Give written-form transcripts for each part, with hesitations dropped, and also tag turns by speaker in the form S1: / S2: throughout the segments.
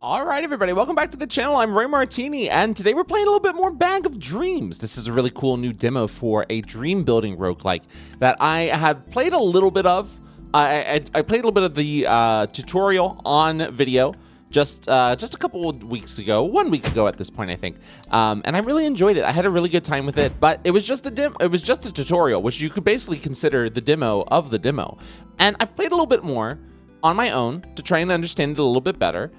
S1: All right, everybody, welcome back to the channel. I'm Ray Martini, and today we're playing a little bit more Bag of Dreams. This is a really cool new demo for a dream building roguelike that I have played a little bit of. I played a little bit of the tutorial on video just a couple of weeks ago, 1 week ago at this point, I think, and I really enjoyed it. I had a really good time with it, but it was just the tutorial, which you could basically consider the demo of the demo. And I've played a little bit more on my own to try and understand it a little bit better.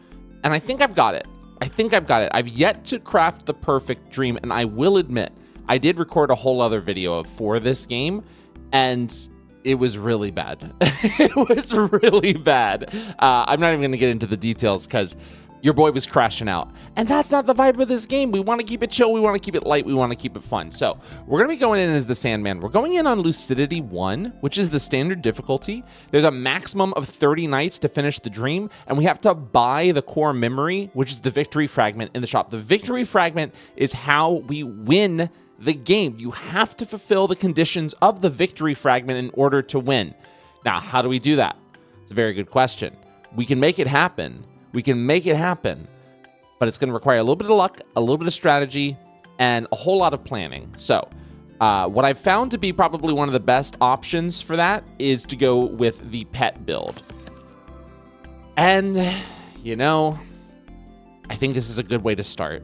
S1: And I think I've got it. I've yet to craft the perfect dream, and I will admit, I did record a whole other video for this game, and it was really bad. It was really bad. I'm not even going to get into the details because your boy was crashing out. And that's not the vibe of this game. We want to keep it chill. We want to keep it light. We want to keep it fun. So we're going to be going in as the Sandman. We're going in on Lucidity 1, which is the standard difficulty. There's a maximum of 30 nights to finish the dream, and we have to buy the core memory, which is the victory fragment in the shop. The victory fragment is how we win the game. You have to fulfill the conditions of the victory fragment in order to win. Now, how do we do that? It's a very good question. We can make it happen. But it's going to require a little bit of luck, a little bit of strategy, and a whole lot of planning. So what I've found to be probably one of the best options for that is to go with the pet build. And, you know, I think this is a good way to start.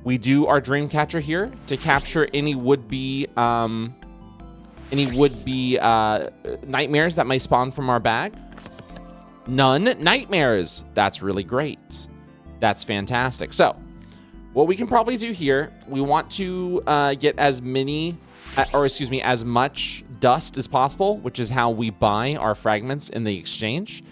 S1: We do our dream catcher here to capture any would-be nightmares that may spawn from our bag. None nightmares. That's really great. That's fantastic. So what we can probably do here, we want to get as much dust as possible, which is how we buy our fragments in the exchange.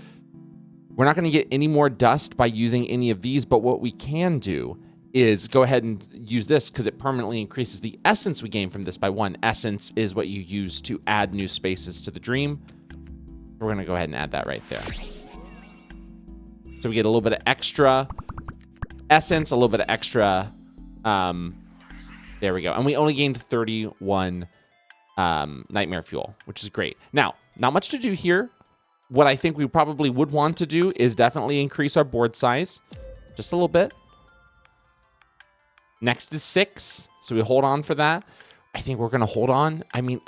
S1: We're not going to get any more dust by using any of these, but what we can do is go ahead and use this because it permanently increases the essence we gain from this by 1. Essence is what you use to add new spaces to the dream. We're going to go ahead and add that right there. So we get a little bit of extra essence, a little bit of extra, there we go. And we only gained 31 nightmare fuel, which is great. Now, not much to do here. What I think we probably would want to do is definitely increase our board size just a little bit. Next is 6, so we hold on for that. I think we're going to hold on. I mean,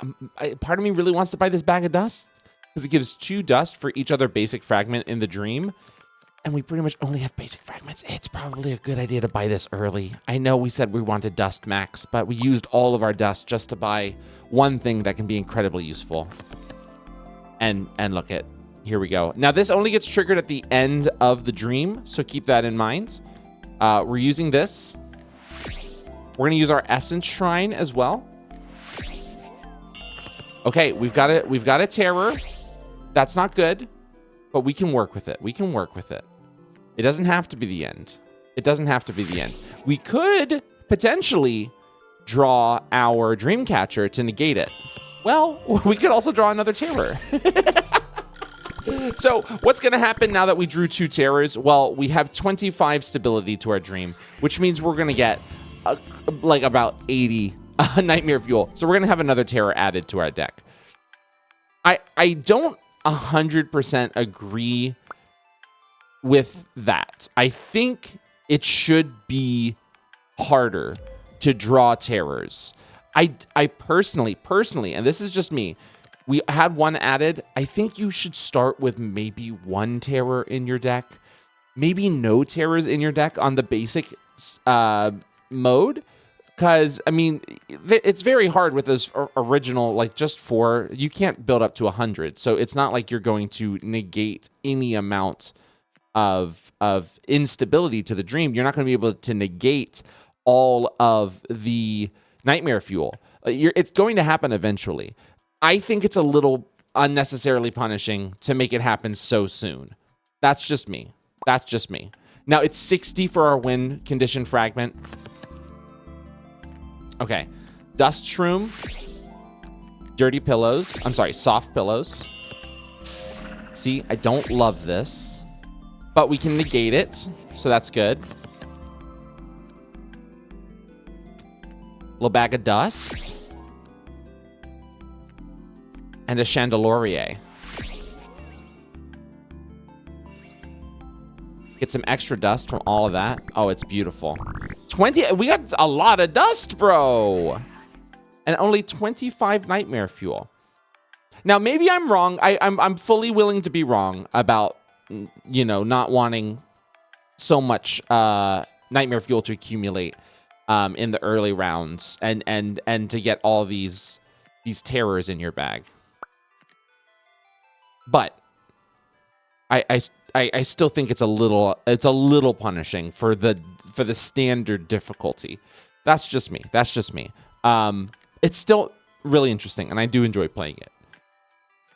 S1: part of me really wants to buy this bag of dust because it gives 2 dust for each other basic fragment in the dream. And we pretty much only have basic fragments. It's probably a good idea to buy this early. I know we said we wanted dust max, but we used all of our dust just to buy one thing that can be incredibly useful. And look at, here we go. Now this only gets triggered at the end of the dream, so keep that in mind. We're using this. We're gonna use our essence shrine as well. Okay, we've got a terror. That's not good, but we can work with it. It doesn't have to be the end. We could potentially draw our dream catcher to negate it. Well, we could also draw another terror. So what's going to happen now that we drew 2 terrors? Well, we have 25 stability to our dream, which means we're going to get like about 80 nightmare fuel. So we're going to have another terror added to our deck. I don't 100% agree with that. I think it should be harder to draw terrors. I personally, and this is just me, we had 1 added. I think you should start with maybe 1 terror in your deck, maybe no terrors in your deck on the basic mode. Because, I mean, it's very hard with those original, like just 4, you can't build up to 100. So it's not like you're going to negate any amount of instability to the dream. You're not going to be able to negate all of the nightmare fuel. It's going to happen eventually. I think it's a little unnecessarily punishing to make it happen so soon. That's just me. Now it's 60 for our win condition fragment. Okay, dust shroom, dirty pillows. I'm sorry, soft pillows. See, I don't love this, but we can negate it, so that's good. Little bag of dust. And a chandelier. Get some extra dust from all of that. Oh, it's beautiful. 20, we got a lot of dust, bro. And only 25 nightmare fuel. Now, maybe I'm wrong. I'm fully willing to be wrong about, you know, not wanting so much nightmare fuel to accumulate in the early rounds and to get all these terrors in your bag. But I still think it's a little punishing for the standard difficulty. That's just me. It's still really interesting, and I do enjoy playing it.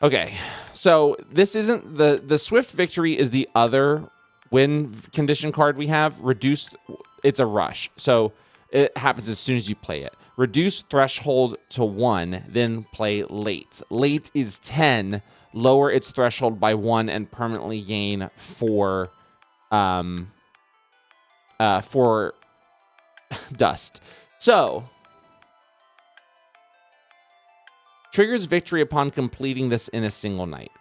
S1: Okay, so this isn't the Swift Victory is the other win condition card we have. Reduced, it's a rush, so it happens as soon as you play it. Reduce threshold to 1, then play late. Late is 10. Lower its threshold by 1 and permanently gain 4 dust. So triggers victory upon completing this in a single night.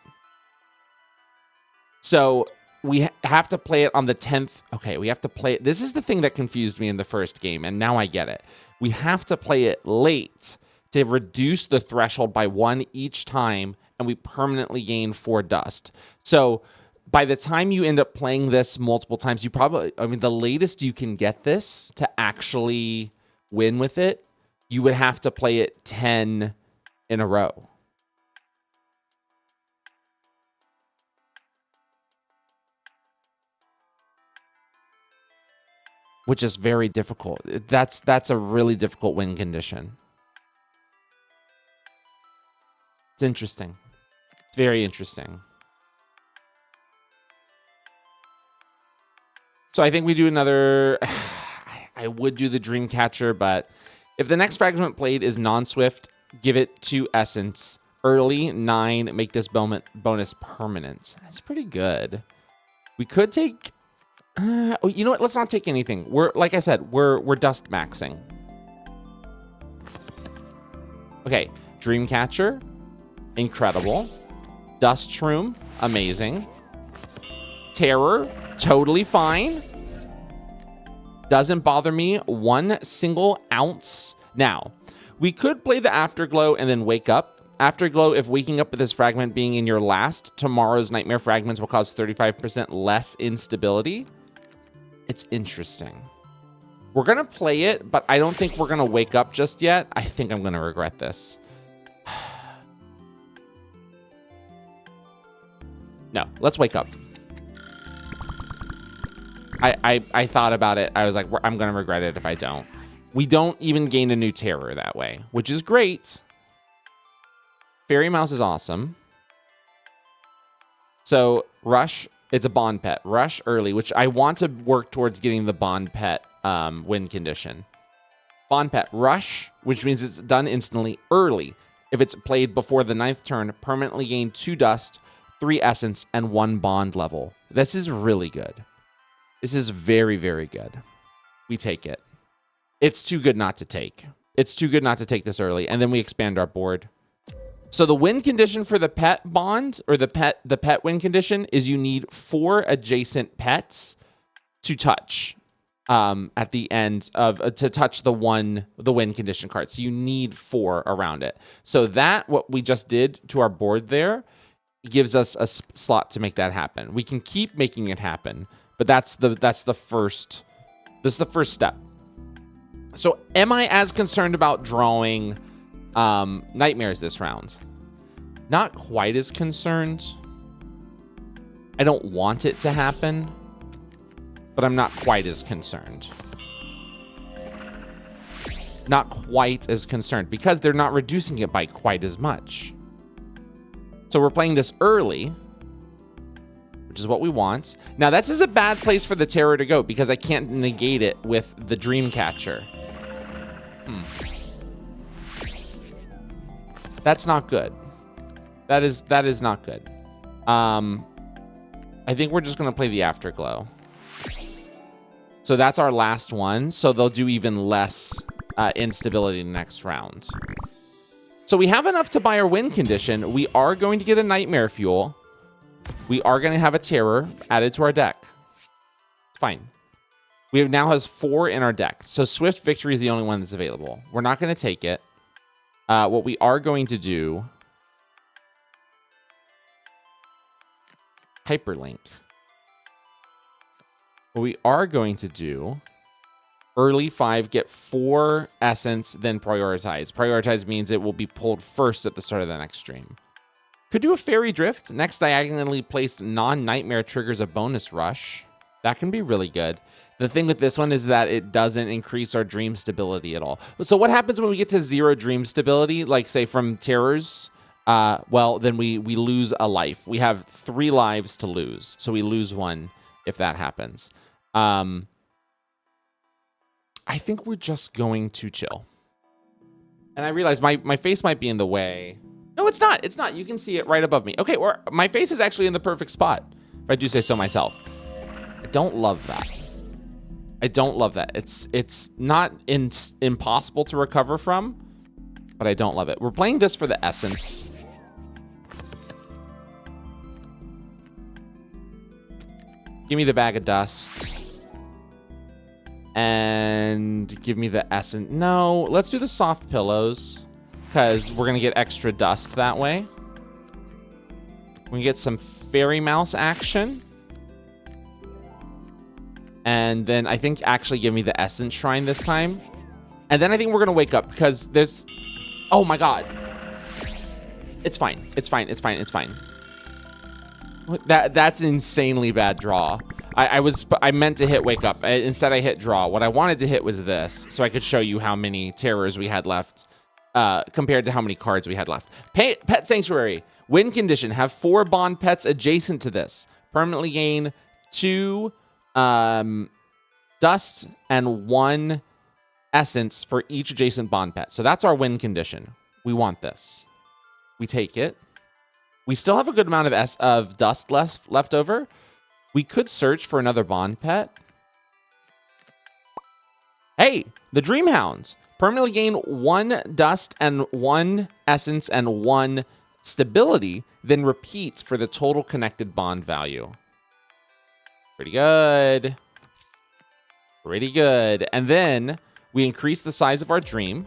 S1: So we have to play it on the 10th. Okay, we have to play it. This is the thing that confused me in the first game, and now I get it. We have to play it late to reduce the threshold by 1 each time, and we permanently gain 4 dust. So by the time you end up playing this multiple times, you probably, I mean, the latest you can get this to actually win with it, you would have to play it 10 in a row. Which is very difficult. That's a really difficult win condition. It's interesting. It's very interesting. So I think we do another... I would do the Dreamcatcher, but if the next fragment played is non-Swift, give it 2 Essence. Early, 9, make this bonus permanent. That's pretty good. We could take... you know what? Let's not take anything. Like I said, we're dust maxing. Okay, Dreamcatcher, incredible. Dust Shroom, amazing. Terror, totally fine. Doesn't bother me 1 single ounce. Now, we could play the Afterglow and then wake up. Afterglow, if waking up with this fragment being in your last, tomorrow's nightmare fragments will cause 35% less instability. It's interesting. We're going to play it, but I don't think we're going to wake up just yet. I think I'm going to regret this. No, let's wake up. I thought about it. I was like, I'm going to regret it if I don't. We don't even gain a new terror that way, which is great. Fairy Mouse is awesome. So, Rush, it's a Bond Pet. Rush early, which I want to work towards getting the Bond Pet win condition. Bond Pet Rush, which means it's done instantly early. If it's played before the 9th turn, permanently gain 2 dust, 3 essence, and 1 bond level. This is really good. This is very, very good. We take it. It's too good not to take. It's too good not to take this early, and then we expand our board. So the win condition for the pet bond, or the pet win condition, is you need 4 adjacent pets to touch at the end of to touch the win condition card. So you need 4 around it. So that what we just did to our board there gives us a slot to make that happen. We can keep making it happen, but that's the first step. So am I as concerned about drawing nightmares this round? Not quite as concerned. I don't want it to happen, but I'm not quite as concerned. Not quite as concerned because they're not reducing it by quite as much. So we're playing this early, which is what we want. Now, this is a bad place for the terror to go because I can't negate it with the Dreamcatcher. That's not good. That is not good. I think we're just going to play the Afterglow. So that's our last one. So they'll do even less instability next round. So we have enough to buy our win condition. We are going to get a Nightmare Fuel. We are going to have a Terror added to our deck. fine. We have now has 4 in our deck. So Swift Victory is the only one that's available. We're not going to take it. What we are going to do... Hyperlink. What we are going to do... Early 5, get 4 essence, then prioritize. Prioritize means it will be pulled first at the start of the next stream. Could do a Fairy Drift. Next diagonally placed non-nightmare triggers a bonus rush. That can be really good. The thing with this one is that it doesn't increase our dream stability at all. So what happens when we get to 0 dream stability, like say from terrors? Well, then we lose a life. We have 3 lives to lose. So we lose 1 if that happens. I think we're just going to chill. And I realize my face might be in the way. No, it's not. It's not. You can see it right above me. Okay, my face is actually in the perfect spot, if I do say so myself. I don't love that. I don't love that. It's not impossible to recover from, but I don't love it. We're playing this for the essence. Give me the bag of dust. And give me the essence. No, let's do the soft pillows, because we're going to get extra dust that way. We can get some fairy mouse action. And then I think actually give me the essence shrine this time. And then I think we're going to wake up, because there's... Oh my god. It's fine. It's fine. It's fine. It's fine. That's an insanely bad draw. I meant to hit wake up. Instead, I hit draw. What I wanted to hit was this, so I could show you how many terrors we had left compared to how many cards we had left. Pet Sanctuary. Win condition. Have 4 bond pets adjacent to this. Permanently gain 2 dust and 1 essence for each adjacent bond pet. So that's our win condition. We want this. We take it. We still have a good amount of dust left over. We could search for another bond pet. Hey, the Dream Hounds. Permanently gain 1 dust and 1 essence and 1 stability, then repeats for the total connected bond value. Pretty good. Pretty good. And then we increase the size of our dream.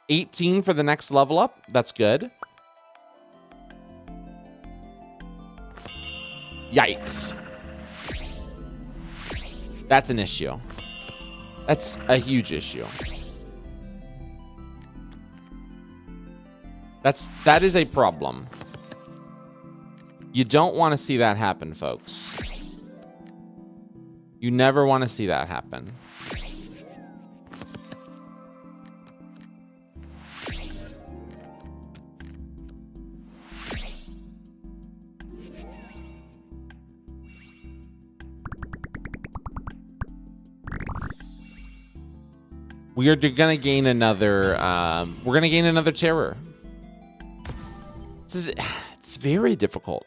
S1: 18 for the next level up. That's good. Yikes. That's an issue. That's a huge issue. That is a problem. You don't want to see that happen, folks. You never want to see that happen. We are gonna gain another. We're gonna gain another terror. It's very difficult.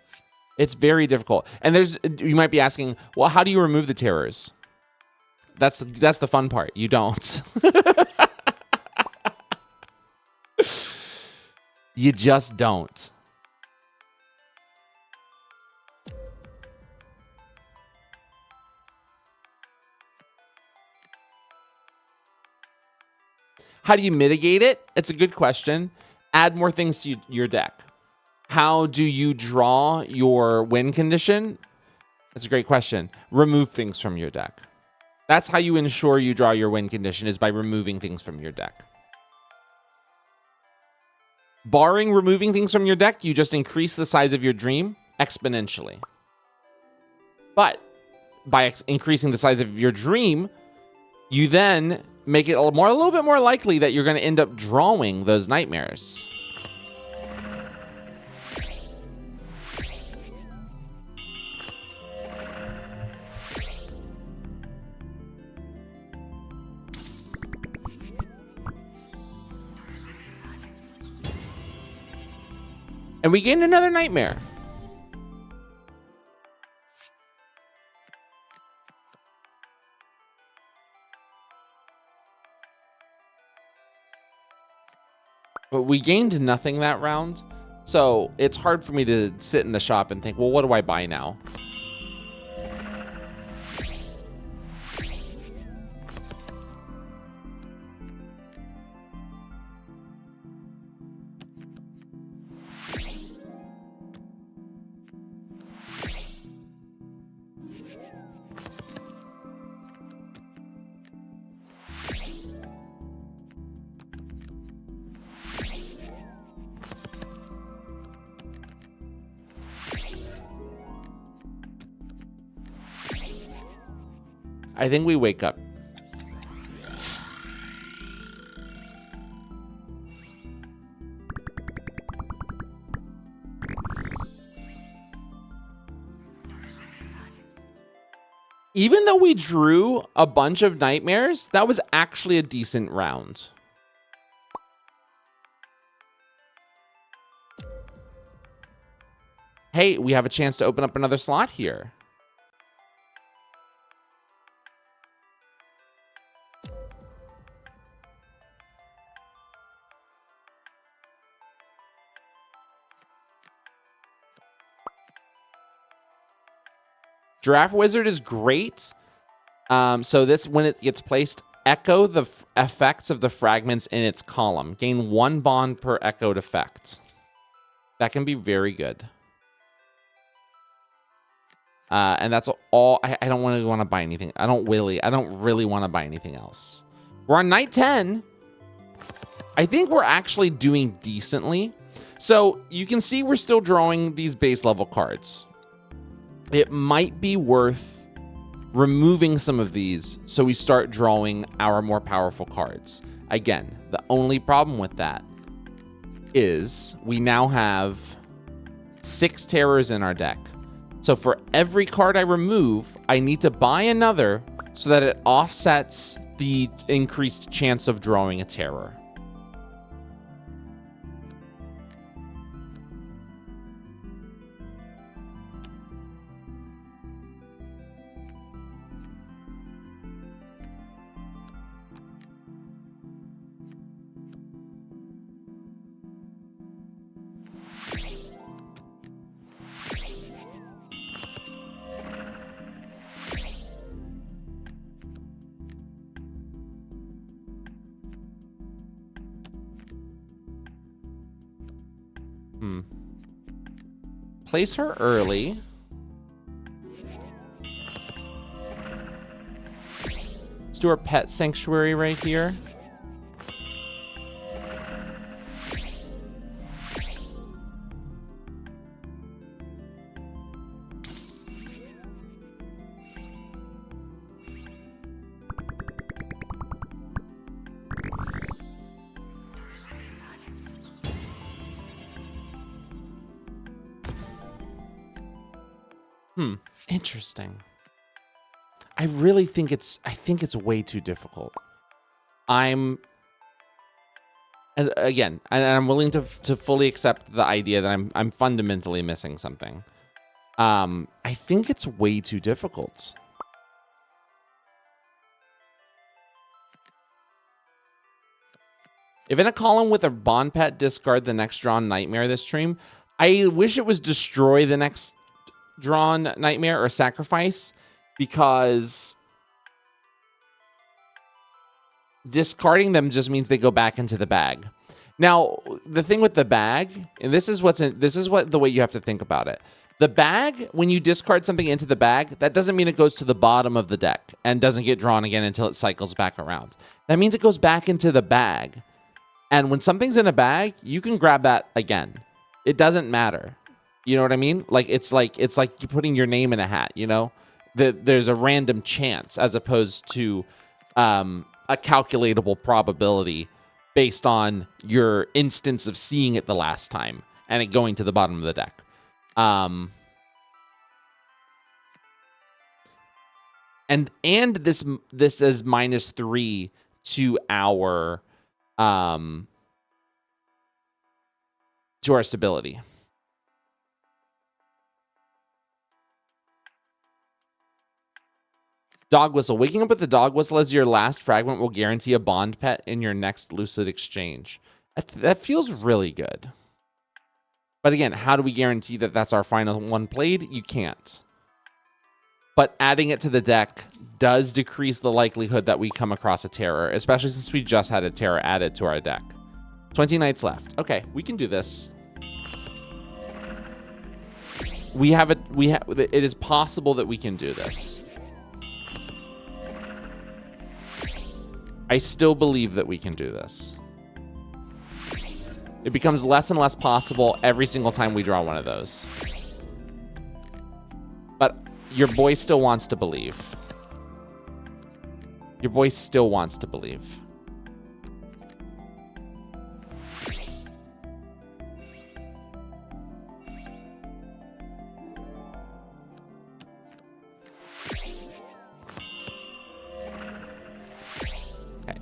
S1: It's very difficult. And you might be asking, well, how do you remove the terrors? That's the fun part. You don't. You just don't. How do you mitigate it? It's a good question. Add more things to your deck. How do you draw your win condition? That's a great question. Remove things from your deck. That's how you ensure you draw your win condition, is by removing things from your deck. Barring removing things from your deck, you just increase the size of your dream exponentially. But by increasing the size of your dream, you then make it a little bit more likely that you're going to end up drawing those nightmares. And we gain another nightmare. But we gained nothing that round, so it's hard for me to sit in the shop and think, well, what do I buy now? I think we wake up. Even though we drew a bunch of nightmares, that was actually a decent round. Hey, we have a chance to open up another slot here. Giraffe Wizard is great. So this, when it gets placed, echo the effects of the fragments in its column. Gain 1 bond per echoed effect. That can be very good. And that's all. I don't want to buy anything. I don't really want to buy anything else. We're on night 10. I think we're actually doing decently. So you can see we're still drawing these base level cards. It might be worth removing some of these so we start drawing our more powerful cards. Again, the only problem with that is we now have 6 terrors in our deck. So for every card I remove, I need to buy another so that it offsets the increased chance of drawing a terror. Place her early. Let's do our pet sanctuary right here. Interesting. I really think it's way too difficult. I'm willing to fully accept the idea that I'm fundamentally missing something. I think it's way too difficult. If in a column with a bond pet, discard the next drawn nightmare this stream, I wish it was destroy the next drawn nightmare or sacrifice, because discarding them just means they go back into the bag. Now, the thing with the bag, and this is what the way you have to think about it. The bag, when you discard something into the bag, that doesn't mean it goes to the bottom of the deck and doesn't get drawn again until it cycles back around. That means it goes back into the bag. And when something's in a bag, you can grab that again. It doesn't matter. You know what I mean? It's like you putting your name in a hat, you know? There's a random chance as opposed to a calculatable probability based on your instance of seeing it the last time and it going to the bottom of the deck. And this is -3 to our stability. Dog whistle. Waking up with the dog whistle as your last fragment will guarantee a bond pet in your next lucid exchange. That feels really good. But again, how do we guarantee that that's our final one played? You can't. But adding it to the deck does decrease the likelihood that we come across a terror, especially since we just had a terror added to our deck. 20 nights left. Okay, we can do this. It is possible that we can do this. I still believe that we can do this. It becomes less and less possible every single time we draw one of those. But your boy still wants to believe. Your boy still wants to believe. Okay.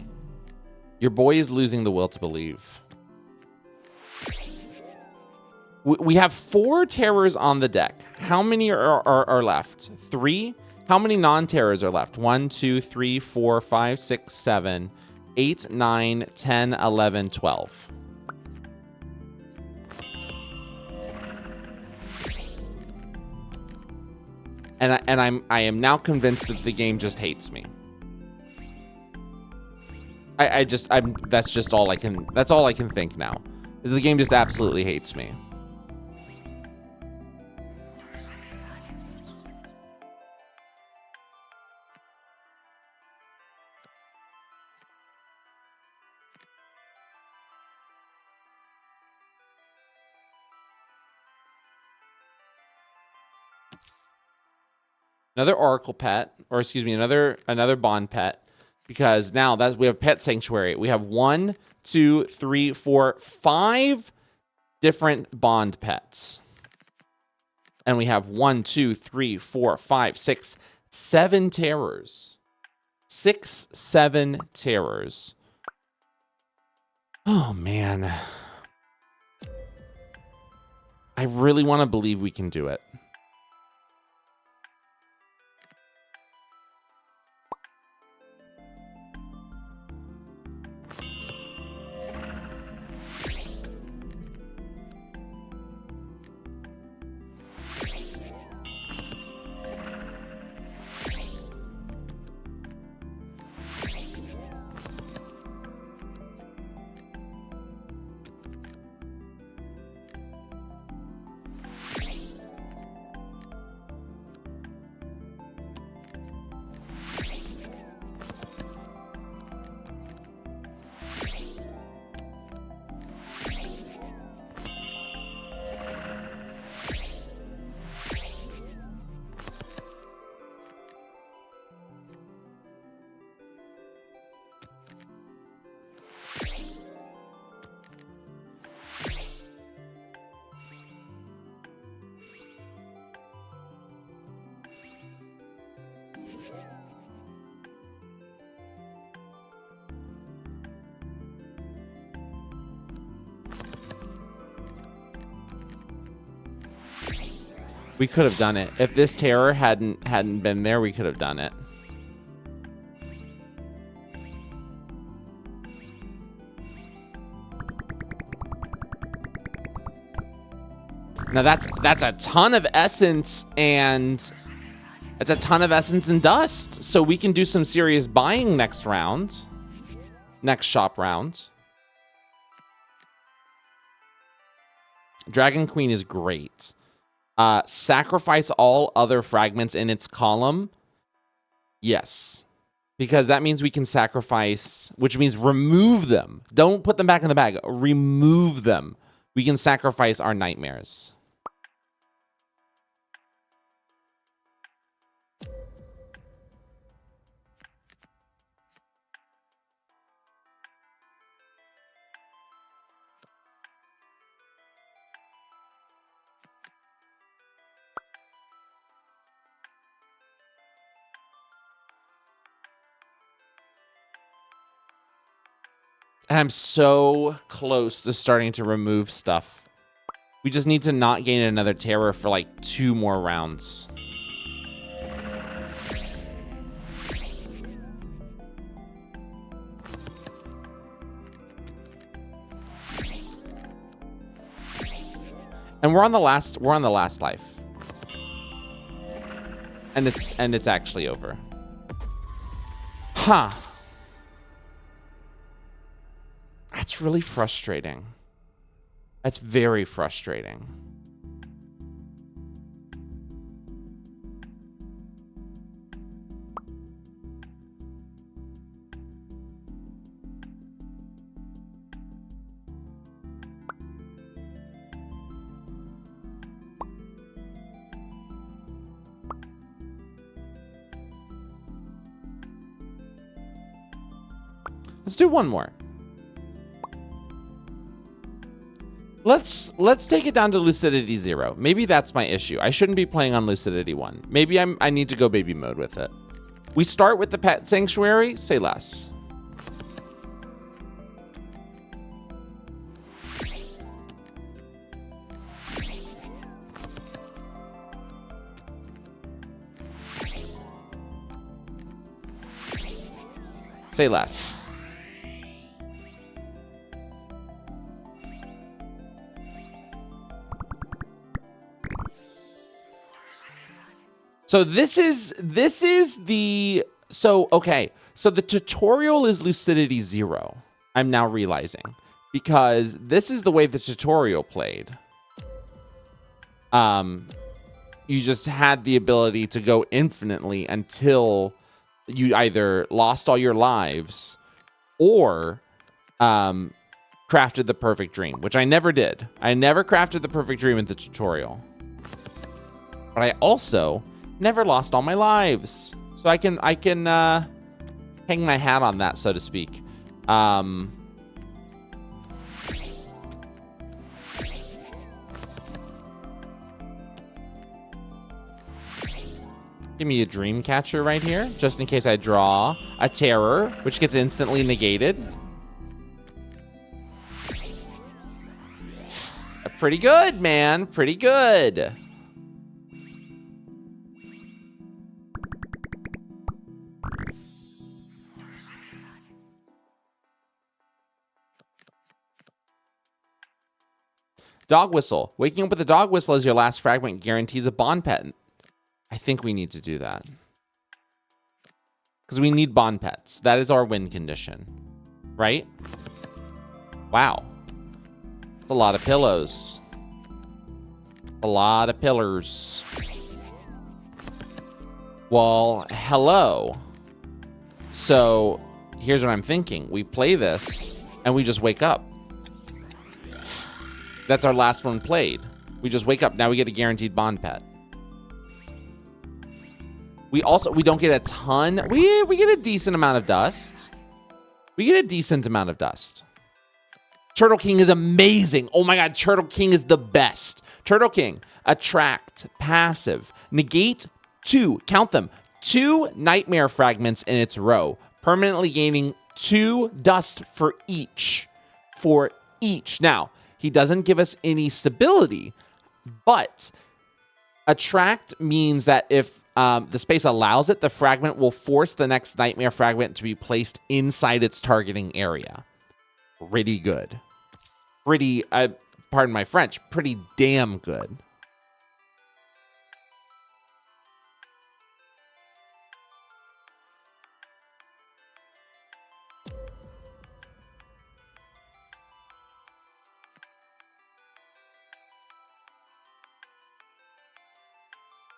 S1: Your boy is losing the will to believe. We have 4 terrors on the deck. How many are left? 3? How many non-terrors are left? 1, 2, 3, 4, 5, 6, 7, 8, 9, 10, 11, 12. And I am now convinced that the game just hates me. That's all I can think now. Is the game just absolutely hates me. Another Oracle pet, or excuse me, another bond pet, because now we have Pet Sanctuary. We have 1, 2, 3, 4, 5 different bond pets. And we have 1, 2, 3, 4, 5, 6, 7 terrors. 6, 7 terrors. Oh, man. I really want to believe we can do it. We could have done it. If this terror hadn't been there, we could have done it. Now that's a ton of essence and it's a ton of essence and dust. So we can do some serious buying next round. Next shop round. Dragon Queen is great. Sacrifice all other fragments in its column. Yes. Because that means we can sacrifice, which means remove them. Don't put them back in the bag. Remove them. We can sacrifice our nightmares. And I'm so close to starting to remove stuff. We just need to not gain another terror for like 2 more rounds. And we're on the last life. And it's actually over. Huh. That's really frustrating. That's very frustrating. Let's do one more. Let's take it down to lucidity 0. Maybe that's my issue. I shouldn't be playing on lucidity 1. Maybe I need to go baby mode with it. We start with the pet sanctuary, say less. Say less. So this is the, okay. So the tutorial is lucidity 0. I'm now realizing, because this is the way the tutorial played. You just had the ability to go infinitely until you either lost all your lives or crafted the perfect dream, which I never did. I never crafted the perfect dream in the tutorial. But I also never lost all my lives. So I can hang my hat on that, so to speak. Give me a dream catcher right here, just in case I draw a terror, which gets instantly negated. Pretty good, man. Pretty good. Dog whistle. Waking up with a dog whistle as your last fragment guarantees a bond pet. I think we need to do that. Because we need bond pets. That is our win condition. Right? Wow. That's a lot of pillows. A lot of pillars. Well, hello. So, here's what I'm thinking. We play this, and we just wake up. That's our last one played. We just wake up. Now we get a guaranteed bond pet. We don't get a ton. We get a decent amount of dust. We get a decent amount of dust. Turtle King is amazing. Oh my God, Turtle King is the best. Turtle King, attract, passive, negate 2, count them, 2 nightmare fragments in its row, permanently gaining 2 dust for each. Now, he doesn't give us any stability, but attract means that if the space allows it, the fragment will force the next nightmare fragment to be placed inside its targeting area. Pretty good. Pretty, pardon my French, pretty damn good.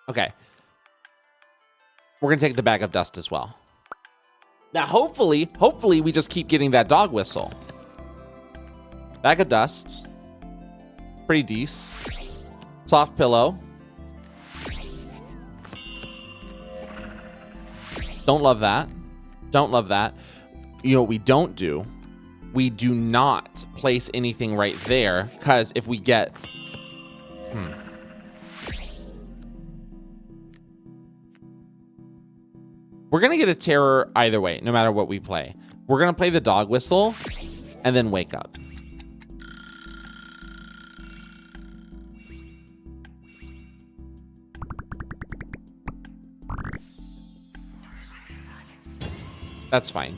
S1: Okay. We're going to take the bag of dust as well. Now, hopefully we just keep getting that dog whistle. Bag of dust. Pretty decent. Soft pillow. Don't love that. Don't love that. You know what we don't do? We do not place anything right there, because if we get... We're going to get a terror either way, no matter what we play. We're going to play the dog whistle and then wake up. That's fine.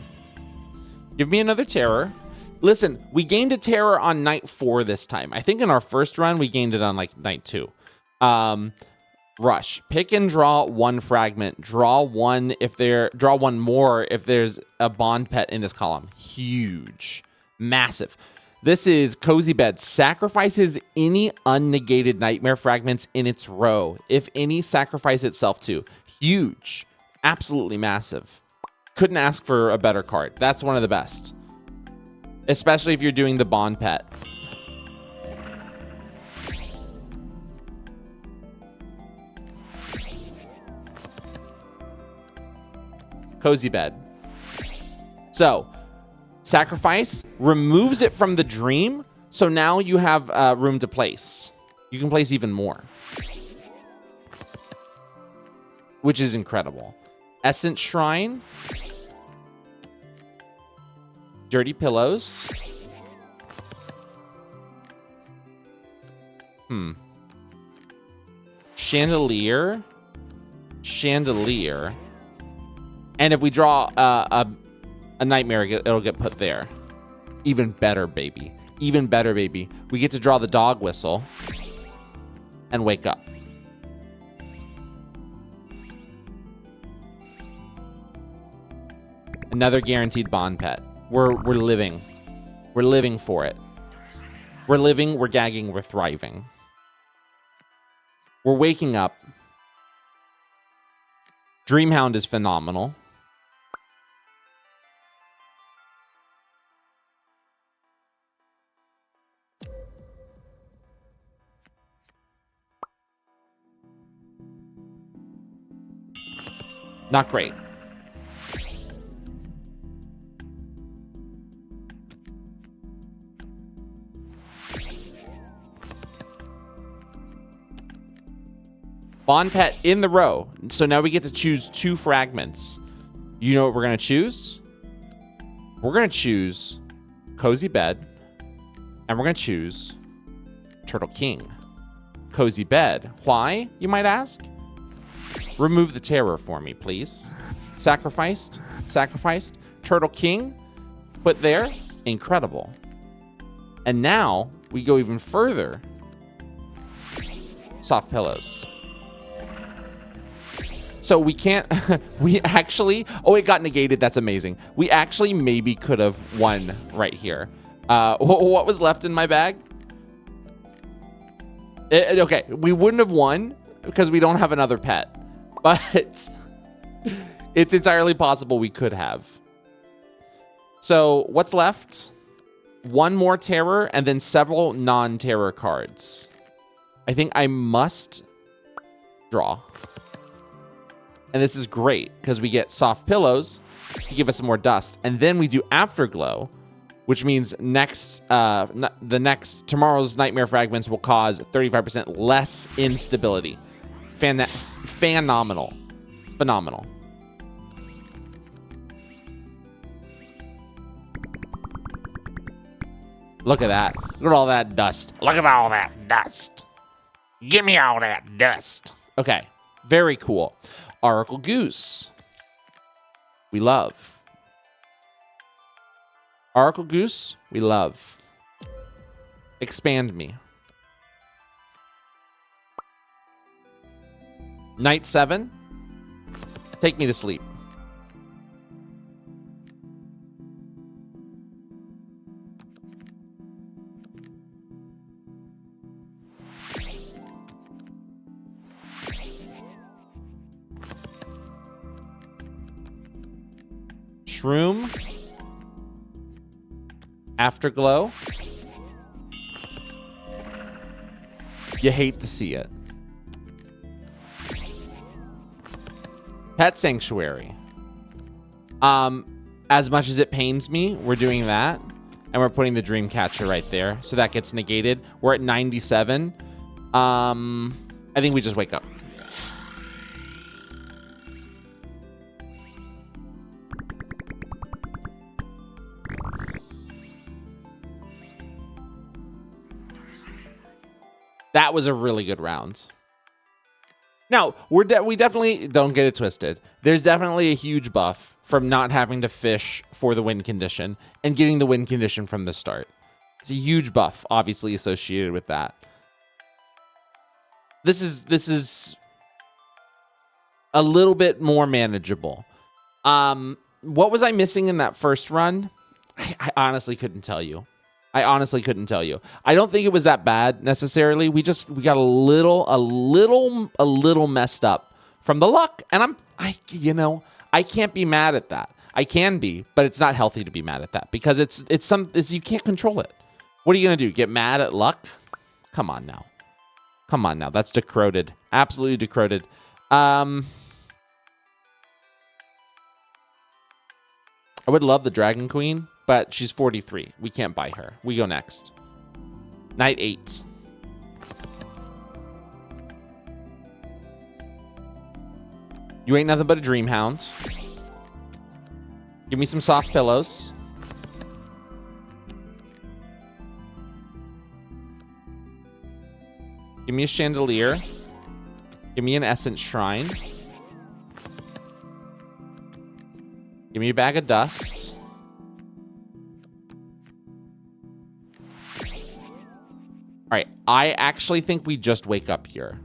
S1: Give me another terror. Listen, we gained a terror on night 4 this time. I think in our first run, we gained it on like night 2. Rush. Pick and draw 1 fragment. Draw one more if there's a bond pet in this column. Huge. Massive. This is Cozy Bed. Sacrifices any unnegated nightmare fragments in its row. If any, sacrifice itself too. Huge. Absolutely massive. Couldn't ask for a better card. That's one of the best. Especially if you're doing the bond pet. Cozy Bed. So, Sacrifice removes it from the dream, so now you have room to place. You can place even more, which is incredible. Essence Shrine. Dirty Pillows. Chandelier. Chandelier. And if we draw a nightmare, it'll get put there. Even better, baby. Even better, baby. We get to draw the dog whistle and wake up. Another guaranteed bond pet. We're living. We're living for it. We're living, we're gagging, we're thriving. We're waking up. Dreamhound is phenomenal. Not great. Bond pet in the row. So now we get to choose 2 fragments. You know what we're going to choose? We're going to choose Cozy Bed. And we're going to choose Turtle King. Cozy Bed. Why, you might ask? Remove the terror for me, please. Sacrificed. Sacrificed. Turtle King. Put there. Incredible. And now we go even further. Soft pillows. So we can't, we actually, oh, it got negated. That's amazing. We actually maybe could have won right here. What was left in my bag? Okay, we wouldn't have won because we don't have another pet, but it's entirely possible we could have. So what's left? 1 more terror and then several non-terror cards. I think I must draw. And this is great because we get soft pillows to give us some more dust. And then we do Afterglow, which means tomorrow's Nightmare Fragments will cause 35% less instability. Phenomenal. Phenomenal. Look at that. Look at all that dust. Look at all that dust. Give me all that dust. Okay. Very cool. Oracle Goose. We love. Oracle Goose. We love. Expand me. Night 7. Take me to sleep. Shroom. Afterglow. You hate to see it. Pet Sanctuary. As much as it pains me, we're doing that. And we're putting the Dreamcatcher right there. So that gets negated. We're at 97. I think we just wake up. That was a really good round. Now, we definitely don't get it twisted. There's definitely a huge buff from not having to fish for the win condition and getting the win condition from the start. It's a huge buff, obviously, associated with that. This is a little bit more manageable. What was I missing in that first run? I honestly couldn't tell you. I honestly couldn't tell you. I don't think it was that bad necessarily. We got a little messed up from the luck, and I can't be mad at that. I can be, but it's not healthy to be mad at that because it's you can't control it. What are you gonna do? Get mad at luck? Come on now. Come on now. That's decroded. Absolutely decroded. I would love the Dragon Queen. but she's 43. We can't buy her. We go next. Knight 8. You ain't nothing but a dream hound. Give me some soft pillows. Give me a chandelier. Give me an essence shrine. Give me a bag of dust. All right, I actually think we just wake up here.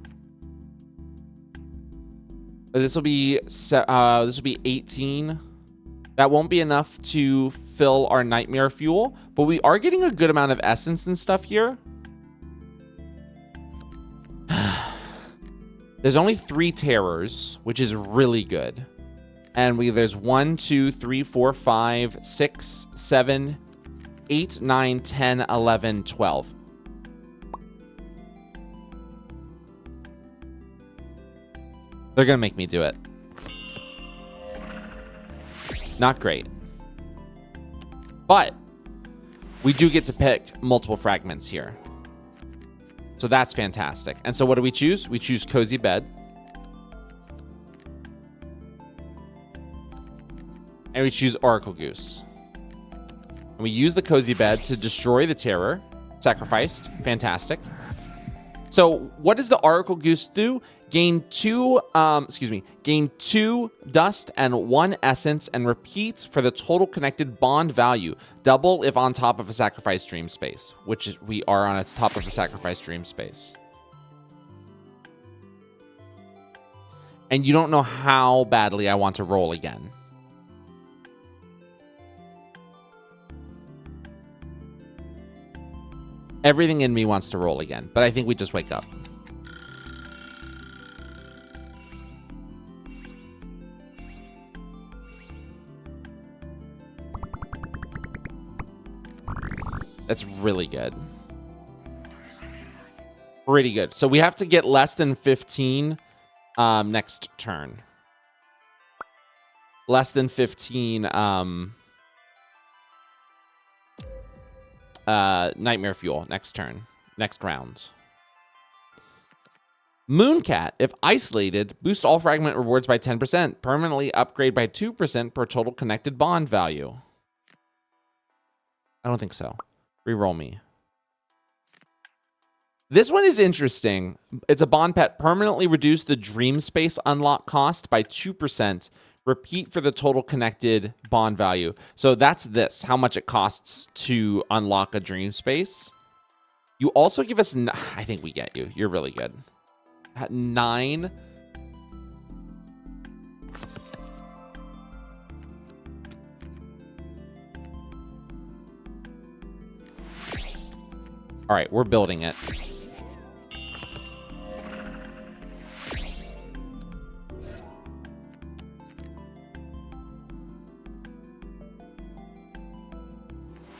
S1: This will be 18. That won't be enough to fill our nightmare fuel, but we are getting a good amount of essence and stuff here. There's only 3 terrors, which is really good. And there's 1, 2, 3, 4, 5, 6, 7, 8, 9, 10, 11, 12. They're going to make me do it. Not great. But we do get to pick multiple fragments here. So that's fantastic. And so what do we choose? We choose Cozy Bed. And we choose Oracle Goose. And we use the Cozy Bed to destroy the terror. Sacrificed. Fantastic. So what does the Oracle Goose do? Gain 2 dust and 1 essence and repeats for the total connected bond value. Double if on top of a sacrificed dream space, which is, we are on its top of a sacrificed dream space. And you don't know how badly I want to roll again. Everything in me wants to roll again, but I think we just wake up. That's really good. Pretty good. So we have to get less than 15 next turn. Less than 15 nightmare fuel next turn. Next round. Mooncat, if isolated, boost all fragment rewards by 10%. Permanently upgrade by 2% per total connected bond value. I don't think so. Reroll me. This one is interesting. It's a bond pet. Permanently reduce the dream space unlock cost by 2%. Repeat for the total connected bond value. So that's this, how much it costs to unlock a dream space. You also give us, I think we get you. You're really good. At 9. All right, we're building it.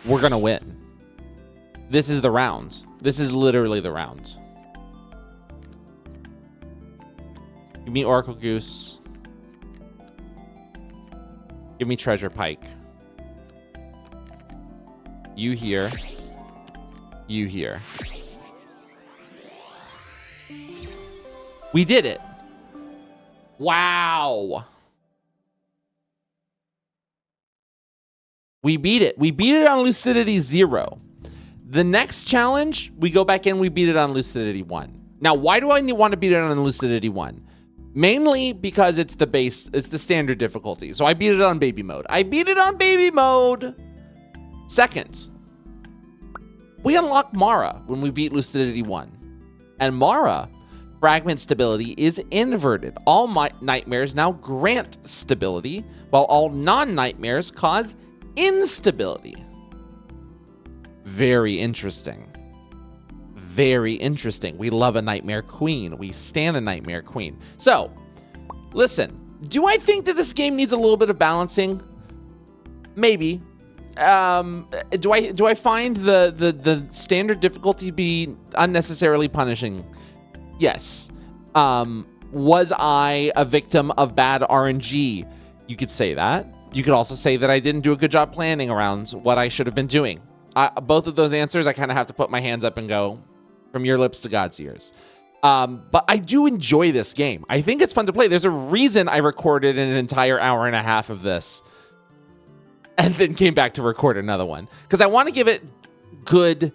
S1: We're gonna win. This is the round. This is literally the round. Give me Oracle Goose. Give me Treasure Pike. You here. You here. We did it. Wow. We beat it. We beat it on Lucidity 0. The next challenge, we go back in, we beat it on Lucidity 1. Now, why do I want to beat it on Lucidity 1? Mainly because it's the standard difficulty. So I beat it on baby mode. I beat it on baby mode. Second, we unlock Mara when we beat Lucidity 1. And Mara, fragment stability is inverted. All nightmares now grant stability, while all non-nightmares cause instability. Very interesting. Very interesting. We love a nightmare queen. We stand a nightmare queen. So, listen, do I think that this game needs a little bit of balancing? Maybe. Do I find the standard difficulty be unnecessarily punishing? Yes. Was I a victim of bad RNG? You could say that. You could also say that I didn't do a good job planning around what I should have been doing. Both of those answers, I kind of have to put my hands up and go, from your lips to God's ears. But I do enjoy this game. I think it's fun to play. There's a reason I recorded an entire hour and a half of this and then came back to record another one, because I want to give it good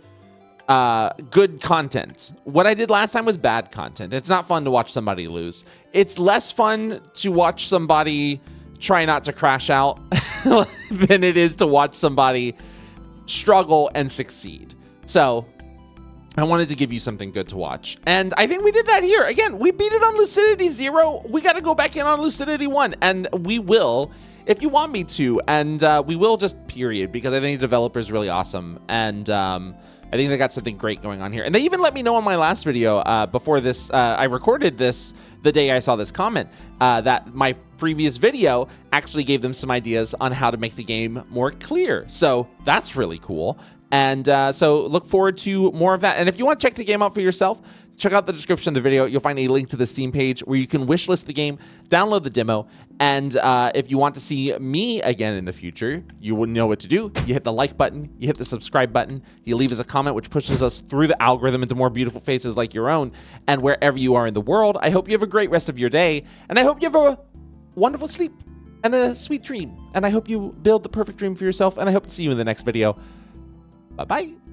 S1: content. What I did last time was bad content. It's not fun to watch somebody lose. It's less fun to watch somebody try not to crash out than it is to watch somebody struggle and succeed. So I wanted to give you something good to watch. And I think we did that here. Again, we beat it on Lucidity 0. We got to go back in on Lucidity 1. And we will, if you want me to. And we will just period, because I think the developer is really awesome. And I think they got something great going on here. And they even let me know in my last video before this, I recorded this the day I saw this comment, that my previous video actually gave them some ideas on how to make the game more clear. So that's really cool. And so look forward to more of that. And if you want to check the game out for yourself, check out the description of the video. You'll find a link to the Steam page where you can wishlist the game, download the demo. And if you want to see me again in the future, you wouldn't know what to do. You hit the like button, you hit the subscribe button, you leave us a comment, which pushes us through the algorithm into more beautiful faces like your own. And wherever you are in the world, I hope you have a great rest of your day. And I hope you have a wonderful sleep and a sweet dream. And I hope you build the perfect dream for yourself. And I hope to see you in the next video. Bye-bye.